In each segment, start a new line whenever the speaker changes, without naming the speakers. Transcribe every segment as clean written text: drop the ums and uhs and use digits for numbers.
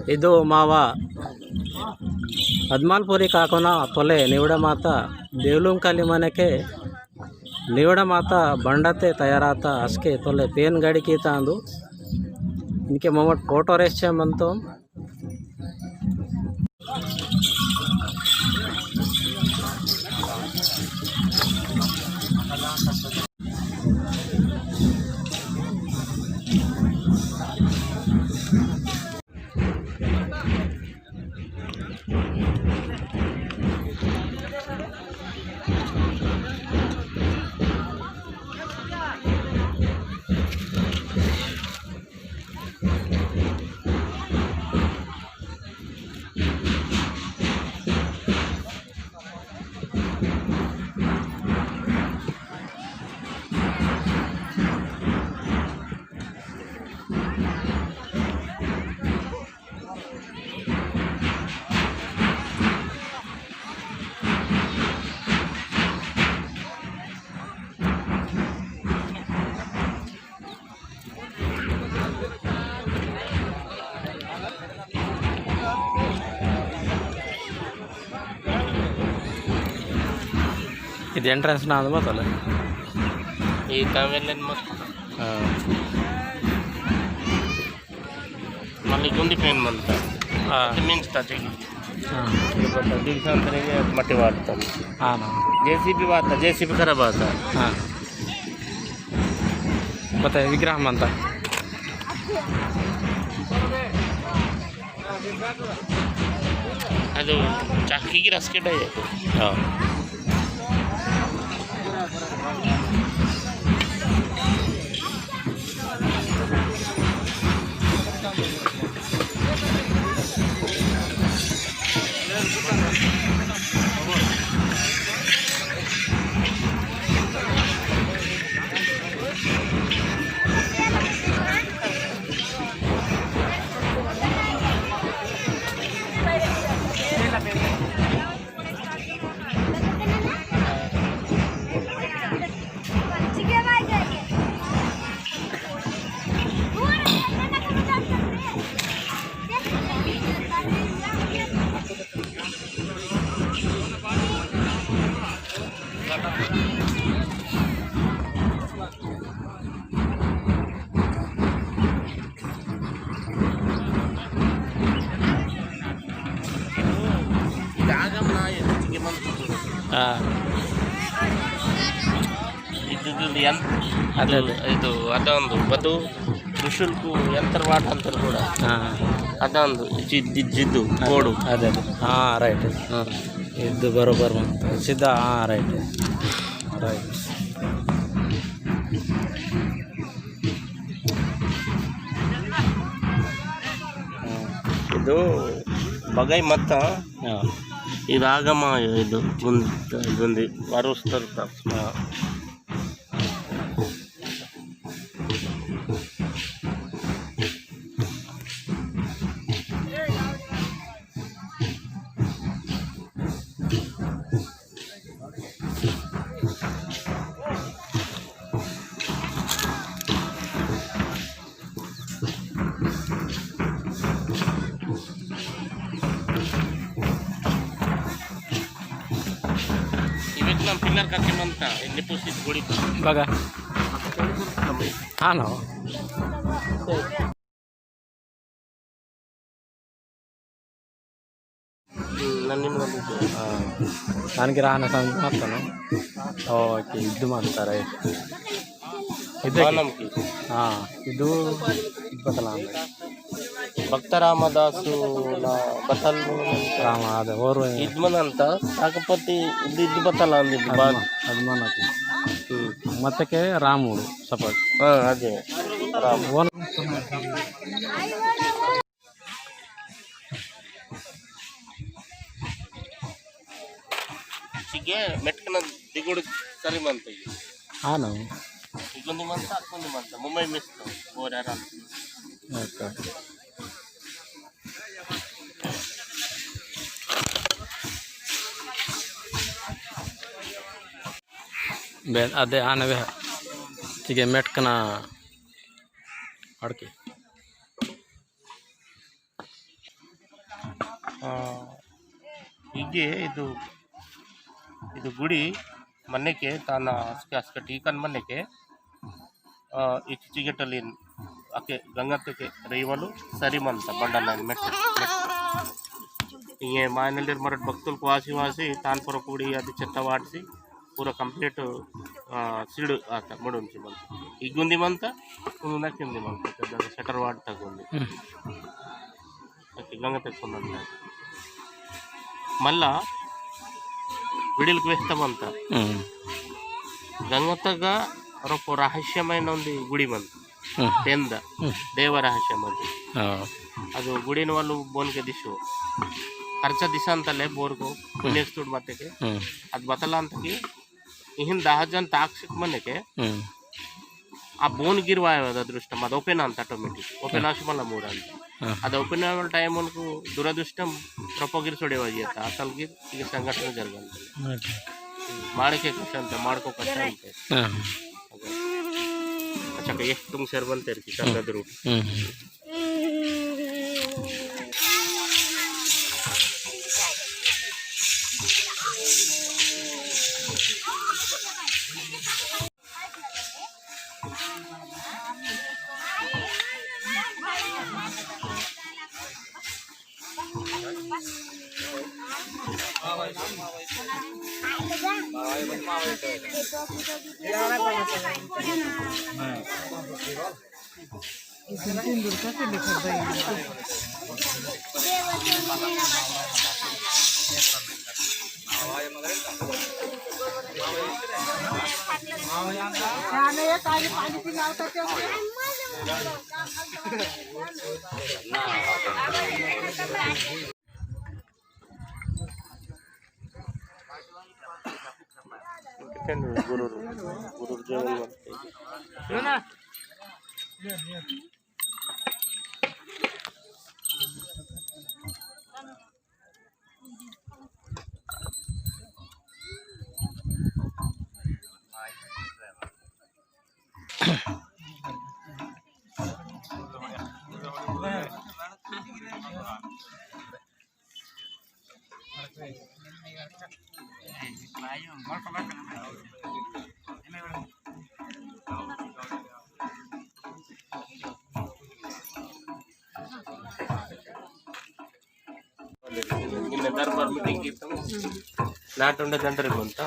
ಇದು ಮಾವ ಹದ್ಮಾಲ್ಪುರಿ ಕಾಕೋನ ತೊಲೆ ನಿವಡ ಮಾತ ದೇವಲುಂಕಾಲಿ ಮನೆಕೆ ನಿವಡ ಮಾತ ಬಂಡತೆ ತಯಾರಾತ ಅಸ್ಕೆ ತೊಲೆ ಪೇನ್ ಗಾಡಿ ಕೀತ ಅಂದು इनके मोमट फोटो रेस बनतो ಇದು ಎಂಟ್ರೆನ್ಸ್ ನಾ ಮತ್ತಲ್ಲ
ಈ ತಾವೆಲ್ಲ మళ్ళీ గుండిపోయింది అంతా మీన్స్ స్టార్టింగ్ దిగుసంతರಿಗೆ మట్టి వాడతాం జేసీబీ వాడతా జేసీబీ ಖರಾಬ್ ಆತ
ಮತ್ತೆ ವಿಗ್ರಹ ಅಂತ
ಅದು ಚಾಕಿಗೆ ರಸ್ಕೆಟ್ ಇದು ಅದೊಂದು ಬದು ಋಷುಲ್ಕು ಯಂತ್ರವಾಟ ಅಂತಾರೆ ಕೂಡ ಅದೊಂದು ಜಿದ್ದು ಗೋಡು
ಅದೇ ಹಾಂ ರೈಟ್ ಇದು ಬರೋಬ್ಬರ ಸಿದ್ಧ ಹಾಂ ರೈಟ್ ರೈಟ್
ಇದು ಬಗೈ ಮತ್ತ ಇದು ಆಗಮ ಇದು ಗುಂದಿ ವರುಸ್ತಿರ್ತಾವ ನಮ್ಮ ಪಿಲ್ಲರ್ ಕರ್ಕೊಂಬಂತ ಎಲ್ಲಿ ಪುಸ್ತಕ ಹೊಡಿತು
ಇವಾಗ ಹಾಂ ನಾವು ನನಗೆ ರಾನ ಸಂಜೆ ಮಾಡ್ತಾನೆ ಓಕೆ ಇದು ಮಾಡ್ತಾರೆ ಇದು ಹಾಂ ಇದು ಬತ್ತಲ್ಲ
ಭಕ್ತ ರಾಮದಾಸು ಬತ್ತಲ್
ರಾಮ ಅದೇ ಓರ್ವ
ಇದ್ಮನ್ ಅಂತ ಕಾಕಪತಿ ಇದು ಬತ್ತಲ್ಲ ಅಂದಿದ್ದು
ಹನುಮಾನ ಮತ್ತಕ್ಕೆ ರಾಮುಡು ಸಪೋಸ್
ಹಾಂ ಅದೇ ರಾಮ ಹೀಗೆ ಮೆಟ್ಕನ ದಿಗುಡು ಸರಿ ಮಂತ
ಹಾಂ ನಾವು
ಇಗೊಂದು ಮಂತ ಅಕ್ಕೊಂದು ಮಂತ ಮುಂಬೈ ಮಿಸ್ ಓರ್ ಯಾರ
ಓಕೆ ಅದೇ ಆನವೇ ಹೀಗೆ ಮೆಟ್ಕನ ಅಡ್ಕೆ
ಹೀಗೆ ಇದು ಗುಡಿ ಮನೆಗೆ ತಾನ ಅಸ್ಕ ಟೀಕನ್ ಮನೆಗೆ ಇಚ್ಚಿಗೆಟಲ್ಲಿ ಆಕೆ ಗಂಗತ್ತಕ್ಕೆ ರೈವಲು ಸರಿಮಂತ ಬಂಡನ ಮೆಟ್ಟ ಹಿಂಗೆ ಮಾಯನಲ್ಲಿರ್ ಮರಟ್ ಭಕ್తులకు ವಾಸಿ ತಾನ್ಪುರ ಕೂಡಿ ಅದು ಚೆತ್ತ ವಾಡಿಸಿ ಪೂರ ಕಂಪ್ಲೀಟ್ ಸಿಡು ಆತ ಮಡುಂಚಿ ಮಂತ ಈಗುಂದಿ ಮಂತ ನಾಕಿಂದಿ ಮಂತ ಶಟರ್ ವಾಡ್ ತಗೊಂಡು ಆಕೆ గంగతకు సంబంధం మళ్ళా విడిలకు వేస్తామంత గంగతగా ఒక రహస్యమైన ఉంది గుడి మంది ಪೆಂದ ದೇವ ರಹಸ್ಯ ಮಂದಿ ಅದು ಗುಡಿನ వాళ్ళు ಬೋನ್ಗೆ ದಿಶು ಖರ್ಚ ದಿಸ ಅಂತಲೇ ಬೋರ್ಗು ಪುಣ್ಯಸ್ತುಡ್ ಮತ್ತೆಗೆ ಅದು ಬತಲ ಅಂತಕ್ಕೆ ಇಹಿನ್ 10 ಜನ ತಾಕ್ಷಿಕ್ ಮನೆಗೆ ಆ ಬೋನ್ ಗಿರ್ವಾಯ ಅದೃಷ್ಟಂ ಅದು ಓಪನ್ ಅಂತ ಆಟೋಮೆಟಿಕ್ ಓಪನ್ ಆಶು ಮಲ್ಲ ಮೂರ ಅಂತ ಅದು ಓಪನ್ ಆಗ ಟೈಮ್ ಅನ್ಕು ದುರದೃಷ್ಟಂ ಪ್ರಪೋಗಿರ್ ಸೊಡೆವಾಜಿಯತ್ತ ಅಸಲ್ಗಿ ಈಗ ಸಂಘಟನೆ ಜರಗಂತ ಮಾಡಕ್ಕೆ ಕಷ್ಟ ಅಂತ ಮಾಡ್ಕೋ ಕಷ್ಟ ಅಂತೆ अच्छा एक तुम सर बनते रही संगत रूट गुरु जीवन दरबार मीटिंग नाट उंडे जनरी ಬಂತ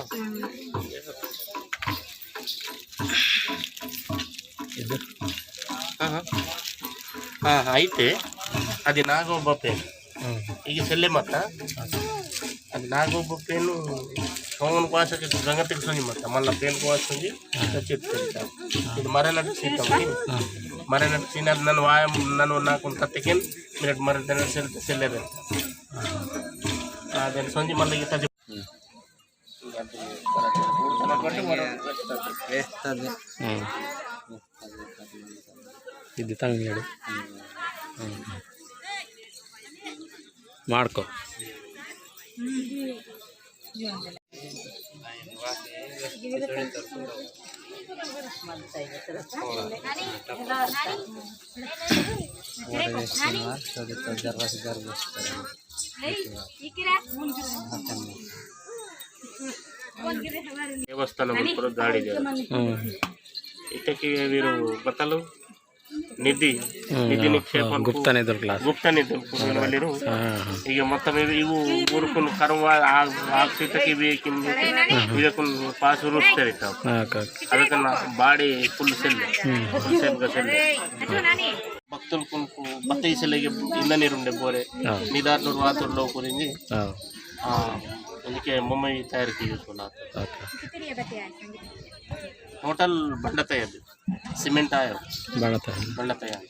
ಐತೆ ಅದು ನಾಗೊಬ್ಬ ಪೇನು ಈಗ ಸೆಲ್ಲೆ ಮತ್ತ ಅದು ನಾಗೊಬ್ಬ ಪೇನು ಸೋಮನ ಕ್ವಾಸಕ್ಕೆ ಗಂಗತಿಗೆ ಸಂಜೆ ಮತ್ತ ಮಲ್ಲ ಪೇನ್ ಕ್ವಾಸ ಸಂಜೆ ಕಚ್ಚಿರ್ತಾರೆ ಇದು ಮರೆನಟ್ಟು ಸೀತವ್ರಿ ಮರೆನಟ್ಟು ಸೀನ ನನ್ನ ವಾಯ ನಾನು ನಾಲ್ಕು ತತ್ತೆಗೇನು ಮಿನಿಟ್ ಮರ ಸೆಲ್ಲೆ ಬೇರೆ ಅದನ್ನು ಸಂಜೆ ಮಲ್ಲಿಗೆ ತಜಿ
ಇದು ತಂಗ ಹೇಳಿ ಮಾಡ್ಕೊ
ದೇವಸ್ಥಾನ ಗಾಡಿ ಇದಕ್ಕೆ వీరు బతలు నిధి నిక్షేప
గుప్త నిధుల క్లాస్
వెళ్ళిరు ಈಗ మొత్తం ఇವು ఊరుకుని కరువు ఆక్సితకి ఇవి పాస్ ರೂಸ್ತಾರೆ ಅದಕ್ಕೆ ಬಾಡಿ ಫುಲ್ ಸೆಲ್ಲೆ భక్తులకు బత్తయి సెల్లెಗೆ ఇంద నీరుండే బోరే నిదార్నూరు వాతుల్లో గురించి అందుకే ముంబై తయారీకి యూస్ఫుల్ टोटल बंडता है सीमेंट आया बंडता है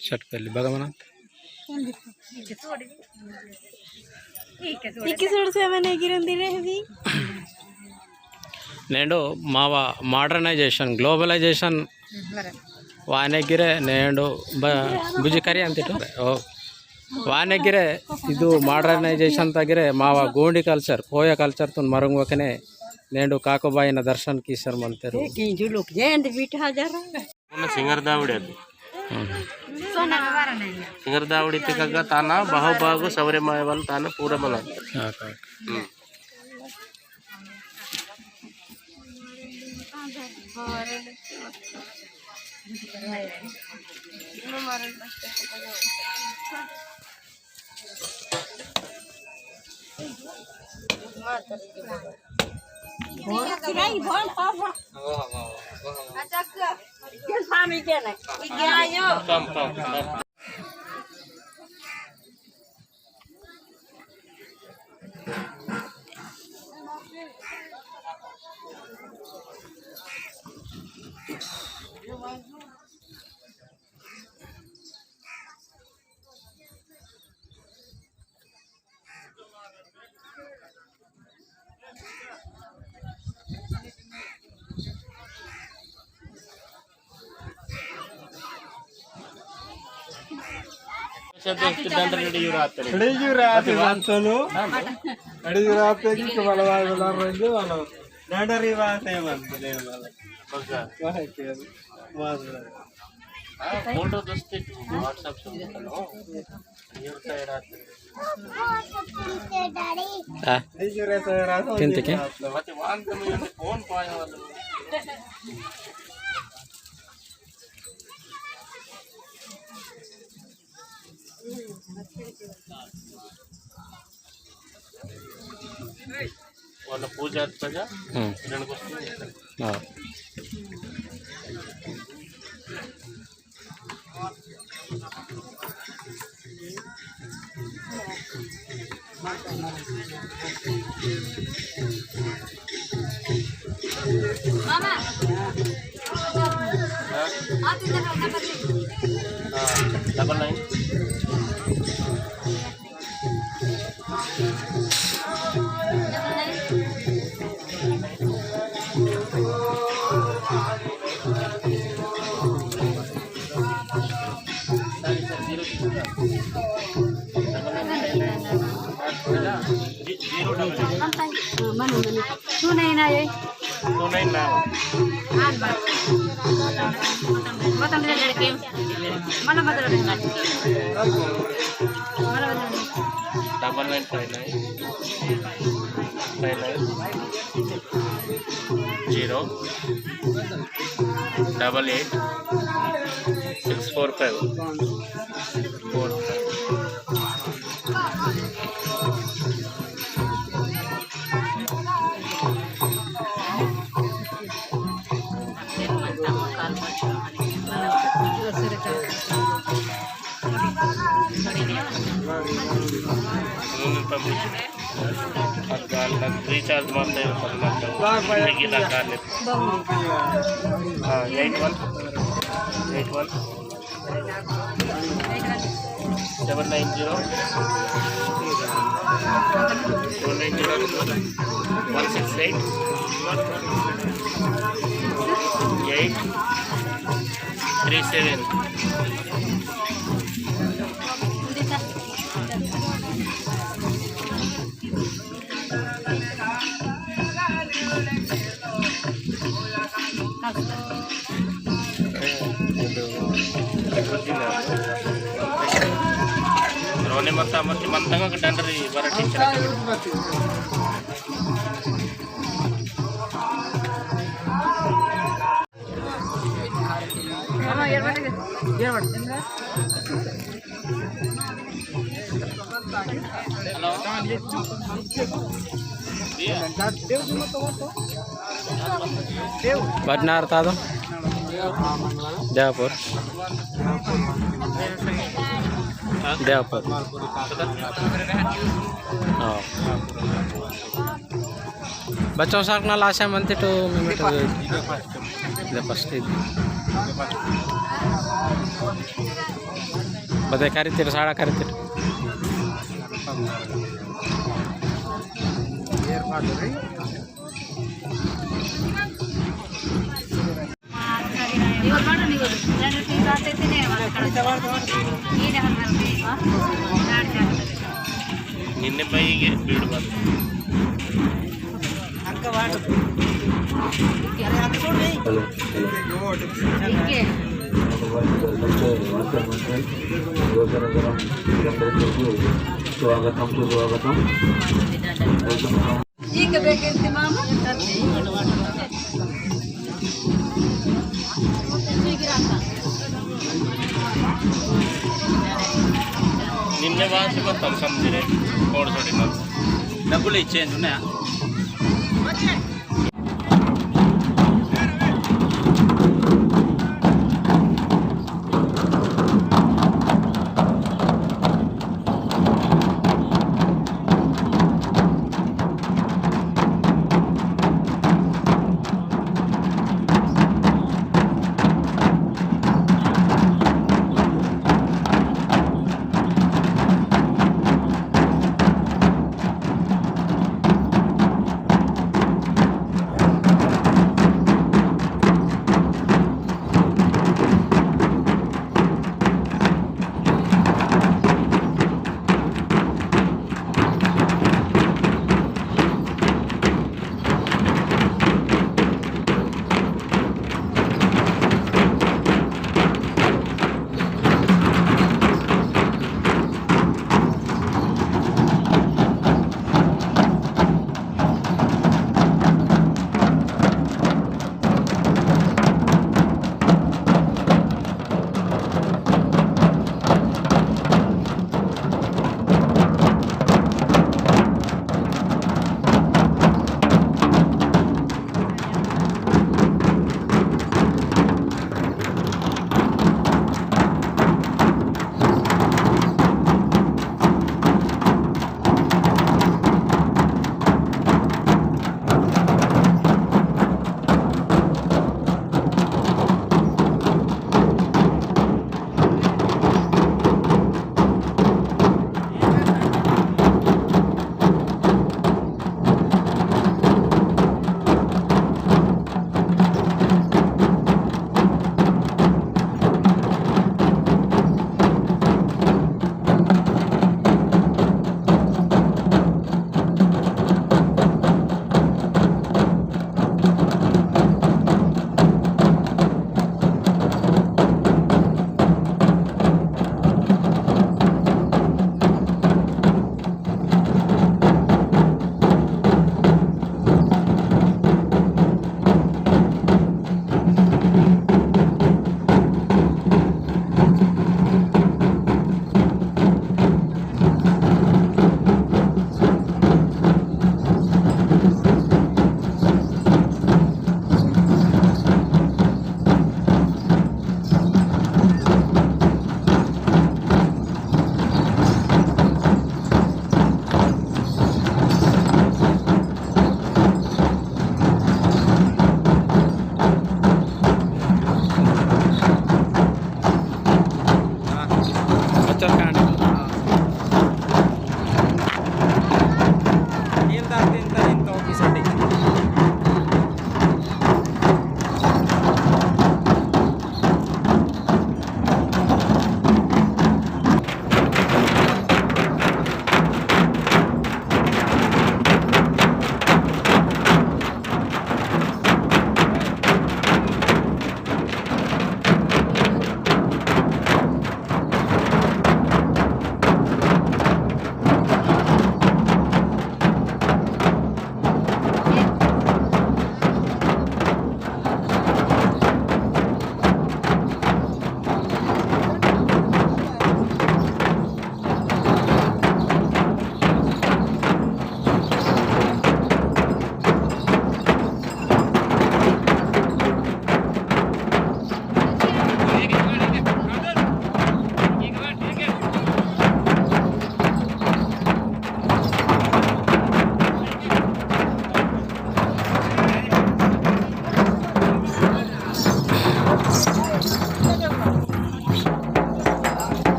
शटकली बघा म्हणा నేడు మావ ಮಾಡರ್ನೈಜೇಷನ್ ಗ್ಲೋಬಲೈಜೇಷನ್ ವಾನೆಗಿರೆ ನೇಡು ಬುಜಿಕರಿ ಅಂತಿಟ್ಟು ವಾನೆಗಿರೆ ಇದು ಮಾಡರ್ನೈಜೇಷನ್ ತಾಗಿರೆ ಮಾವ ಗೋಂಡಿ ಕಲ್ಚರ್ ಕೋಯ ಕಲ್ಚರ್ ತುನ್ ಮರಂಗೋಕನೆ नेंडू काकोबाईन दर्शन की सर मनतेरू
सिंगर दावडी सिंगर दावडी तिकगा ताना बाहुबागु सवरे मायवल ताना पूरा मला फोटो दोस्ते व्हाट्सएप
किंतके
फोन पाया వాళ్ళ పూజ ప్రజా डबल 9 रिचार्ज मारते हैं 797 रोने मत मंदंगा डंडरी बरटिंचरा मामा
बदनार था जयपुर जयपुर बच्चों सार ना लाशा मनते तो फस्ट बदे करीतीर साड़ा करीतीर ನಿನ್ನೆ ಬೈಗೆ ಬೀಡು ಬಂತು
స్వాగతం సుస్వాగతం.
నిన్నే వాసిపోతాం సంధిరే కోడ్ చూడినా
డబ్బులు ఇచ్చేంజ్ ఉన్నాయా?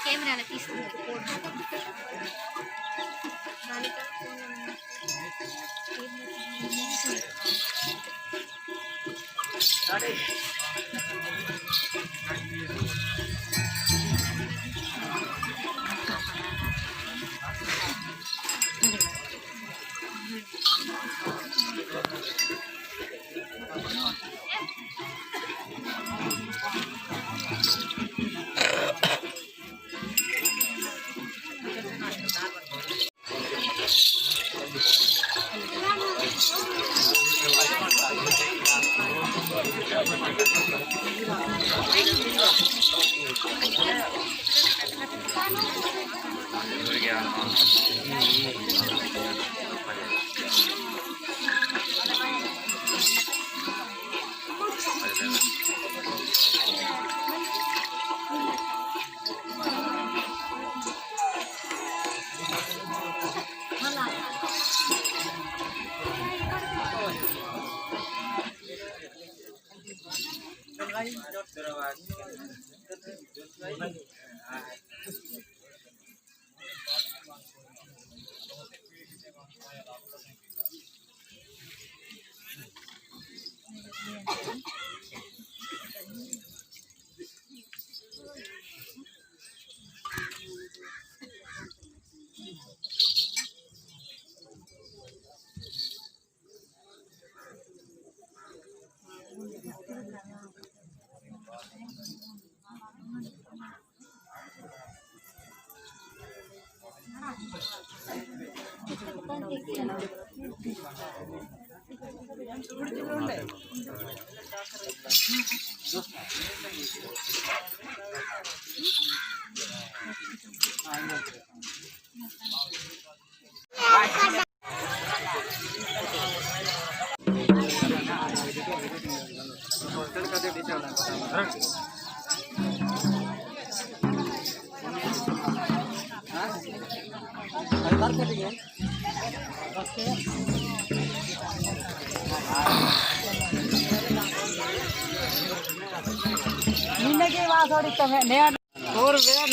కెమెరాలో తీస్తుంది ఫోన్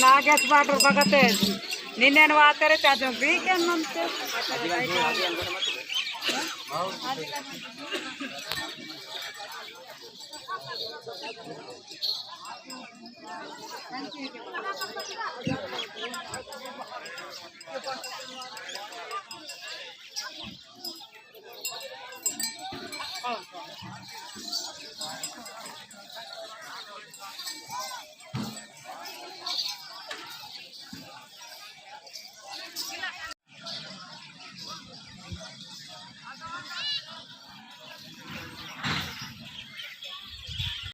ನಾಗೇಶ್ ಬಾಟ್ರು ಬಗತ್ತೆ ನಿನ್ನೇನು ವಾತಾರೆ ಚಾಚು ವೀಕೆಂಡ್ ಅಂತೆ